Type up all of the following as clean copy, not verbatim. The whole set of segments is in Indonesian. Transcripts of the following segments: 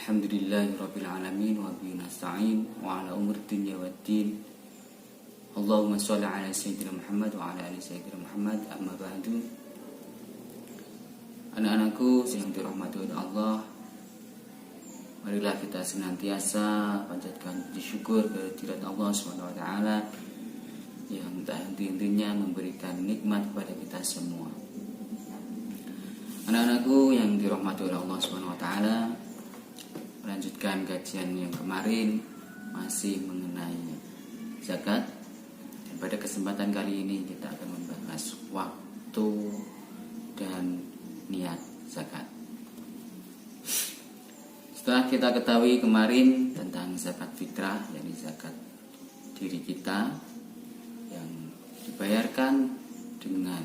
Alhamdulillahirabbil alamin wa bihi nasta'in wa ala umuri dunya waddin. Allahumma shalli ala sayyidina Muhammad wa ala ali sayyidina Muhammad. Amma ba'du. Anak-anakku yang dirahmati oleh Allah, marilah kita senantiasa panjatkan puji syukur kehadirat Allah Subhanahu wa taala yang tak henti-hentinya memberikan nikmat kepada kita semua. Anak-anakku yang dirahmati oleh Allah Subhanahu wa taala, melanjutkan kajian yang kemarin masih mengenai zakat. Dan pada kesempatan kali ini kita akan membahas waktu dan niat zakat. Setelah kita ketahui kemarin tentang zakat fitrah, yakni zakat diri kita yang dibayarkan dengan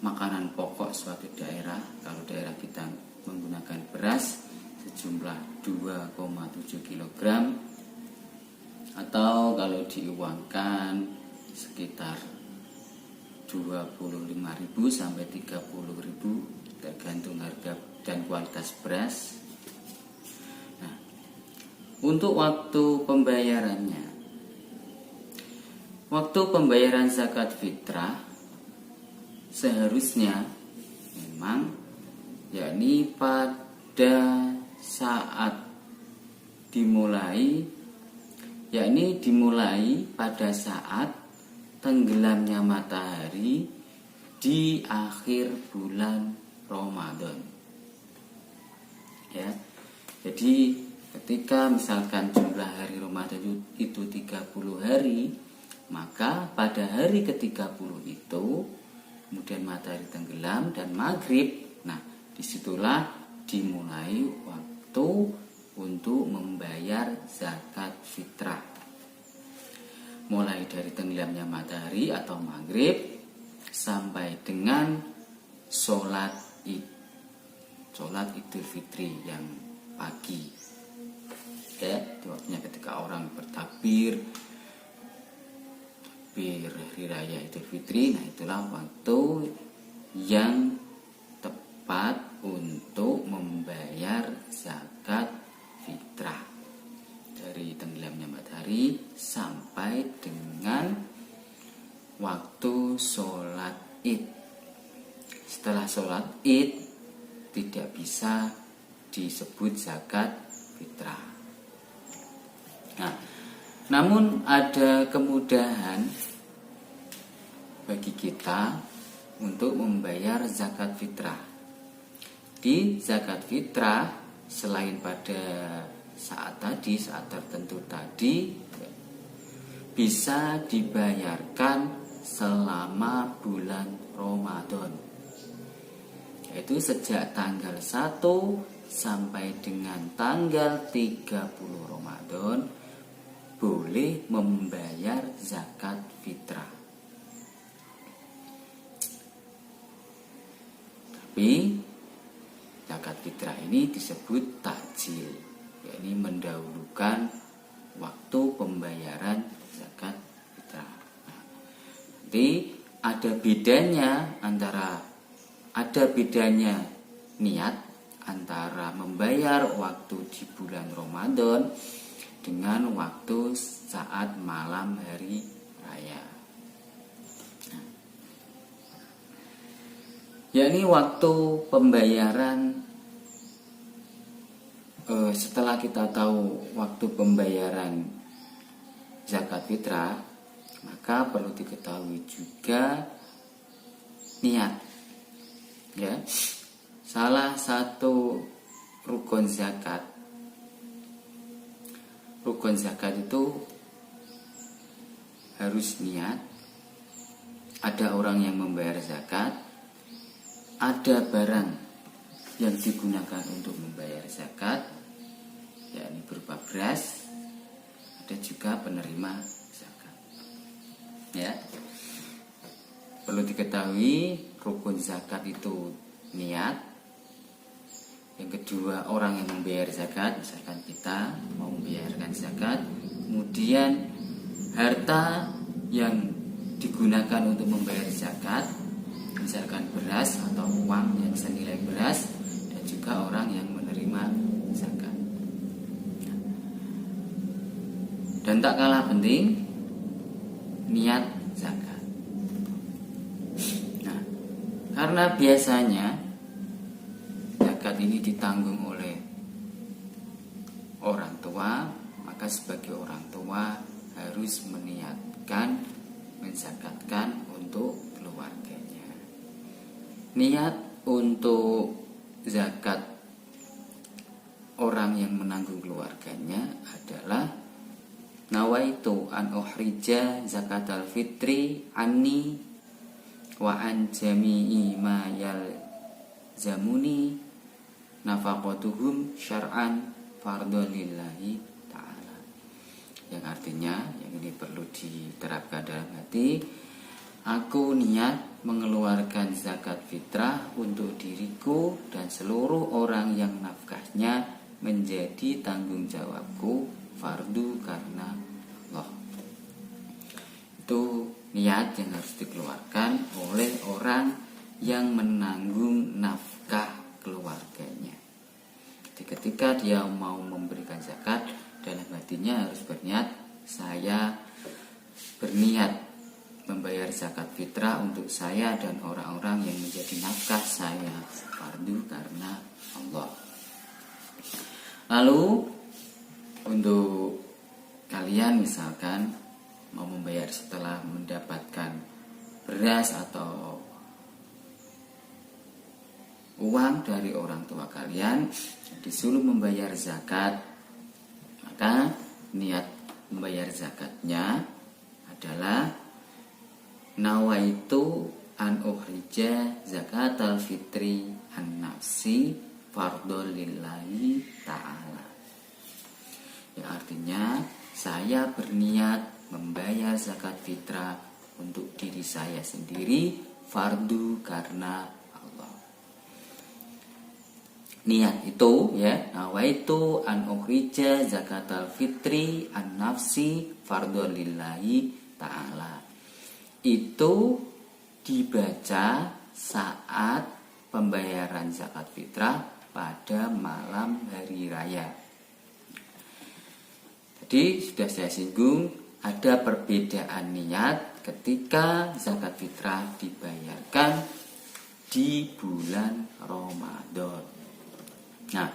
makanan pokok suatu daerah. Kalau daerah kita menggunakan beras sejumlah 2,7 kg, atau kalau diuangkan sekitar 25.000 sampai 30.000 tergantung harga dan kualitas beras. Nah, untuk waktu pembayarannya, waktu pembayaran zakat fitrah seharusnya memang yakni pada saat dimulai pada saat tenggelamnya matahari di akhir bulan Ramadan. Ya. Jadi ketika misalkan jumlah hari Ramadan itu 30 hari, maka pada hari ke-30 itu kemudian matahari tenggelam dan maghrib. Nah, disitulah dimulai waktu untuk membayar zakat fitrah. Mulai dari tenggelamnya matahari atau maghrib sampai dengan sholat Idul Fitri yang pagi. Oke, itu waktunya ketika orang bertakbir hari raya Idul Fitri. Nah, itulah waktu yang tepat untuk membayar zakat fitrah dari tenggelamnya matahari sampai dengan waktu sholat Id. Setelah sholat Id tidak bisa disebut zakat fitrah. Nah, namun ada kemudahan bagi kita untuk membayar zakat fitrah. Di zakat fitrah, selain pada saat tertentu tadi, bisa dibayarkan selama bulan Ramadan, yaitu sejak tanggal 1 sampai dengan tanggal 30 Ramadan boleh membayar zakat fitrah. Tapi zakat fitrah ini disebut takjil, yakni mendahulukan waktu pembayaran zakat fitrah. Nah, nanti ada bedanya niat antara membayar waktu di bulan Ramadan dengan waktu saat malam hari raya. Nah, yakni waktu pembayaran, setelah kita tahu waktu pembayaran zakat fitrah, maka perlu diketahui juga niat. Ya, salah satu rukun zakat itu harus niat. Ada orang yang membayar zakat, ada barang yang digunakan untuk membayar zakat, yakni berupa beras, ada juga penerima zakat. Ya, perlu diketahui rukun zakat itu niat. Yang kedua, orang yang membayar zakat, misalkan kita mau membayarkan zakat, kemudian harta yang digunakan untuk membayar zakat, misalkan beras atau uang yang senilai beras, dan juga orang yang menerima Dan tak kalah penting, niat zakat. Nah, karena biasanya zakat ini ditanggung oleh orang tua, maka sebagai orang tua harus meniatkan menzakatkan untuk keluarganya. Niat untuk zakat orang yang menanggung keluarganya adalah nawaitu an ukhrija zakatal fitri anni wa an jami'i ma yalzamuni nafaqatuhum syar'an fardhon lillahi ta'ala. Yang artinya, yang ini perlu diterapkan dalam hati, aku niat mengeluarkan zakat fitrah untuk diriku dan seluruh orang yang nafkahnya menjadi tanggung jawabku, fardu karena Allah. Itu niat yang harus dikeluarkan oleh orang yang menanggung nafkah keluarganya. Jadi ketika dia mau memberikan zakat, dalam hatinya harus berniat, saya berniat membayar zakat fitrah untuk saya dan orang-orang yang menjadi nafkah saya, fardu karena Allah. Lalu untuk kalian misalkan mau membayar setelah mendapatkan beras atau uang dari orang tua kalian, disuruh membayar zakat, maka niat membayar zakatnya adalah nawaitu an ukhrija zakatal fitri an nafsi fardhon lillahi ta'ala. Yang artinya saya berniat membayar zakat fitrah untuk diri saya sendiri, fardu karena Allah. Niat itu ya, nawaitu an ukhrija zakatal fitri an nafsi fardhon lillahi ta'ala. Itu dibaca saat pembayaran zakat fitrah pada malam hari raya. Jadi sudah saya singgung, ada perbedaan niat ketika zakat fitrah dibayarkan di bulan Ramadan. Nah,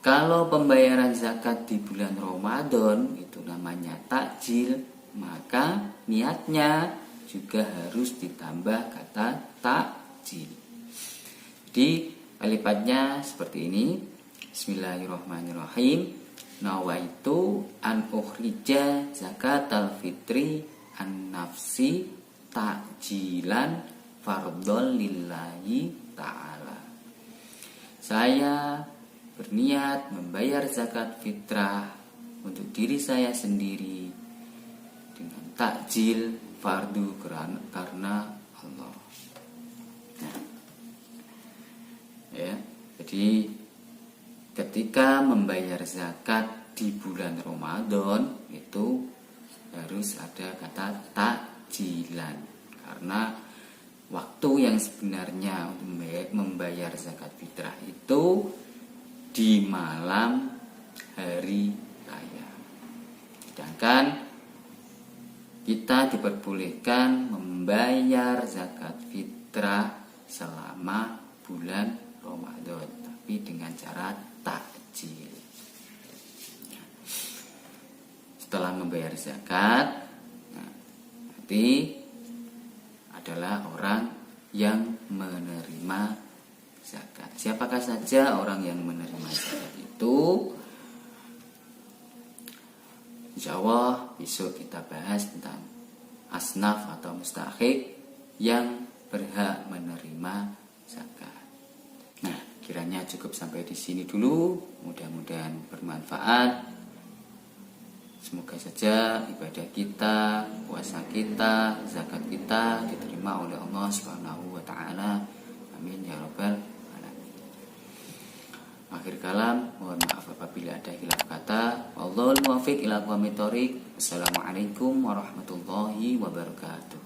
kalau pembayaran zakat di bulan Ramadan itu namanya takjil, maka niatnya juga harus ditambah kata takjil. Jadi alifatnya seperti ini. Bismillahirrahmanirrahim. Nawaitu an ukhrija zakatal fitri an nafsi takjilan fardhon lillahi ta'ala. Saya berniat membayar zakat fitrah untuk diri saya sendiri dengan takjil fardu karena Allah. Nah, ya, jadi ketika membayar zakat di bulan Ramadan itu harus ada kata takjilan, karena waktu yang sebenarnya untuk membayar zakat fitrah itu di malam hari raya. Sedangkan kita diperbolehkan membayar zakat fitrah selama bulan Ramadan, tapi dengan cara takjil. Setelah membayar zakat, nanti adalah orang yang menerima zakat. Siapakah saja orang yang menerima zakat itu? Insya Allah besok kita bahas tentang asnaf atau mustahiq yang berhak menerima zakat. Nah, kiranya cukup sampai di sini dulu. Mudah-mudahan bermanfaat. Semoga saja ibadah kita, puasa kita, zakat kita diterima oleh Allah Subhanahu wa taala. Amin ya rabbal alamin. Akhir kalam, mohon maaf apabila ada hilaf kata. Wallahul muwaffiq ila aqwamit thoriq. Assalamualaikum warahmatullahi wabarakatuh.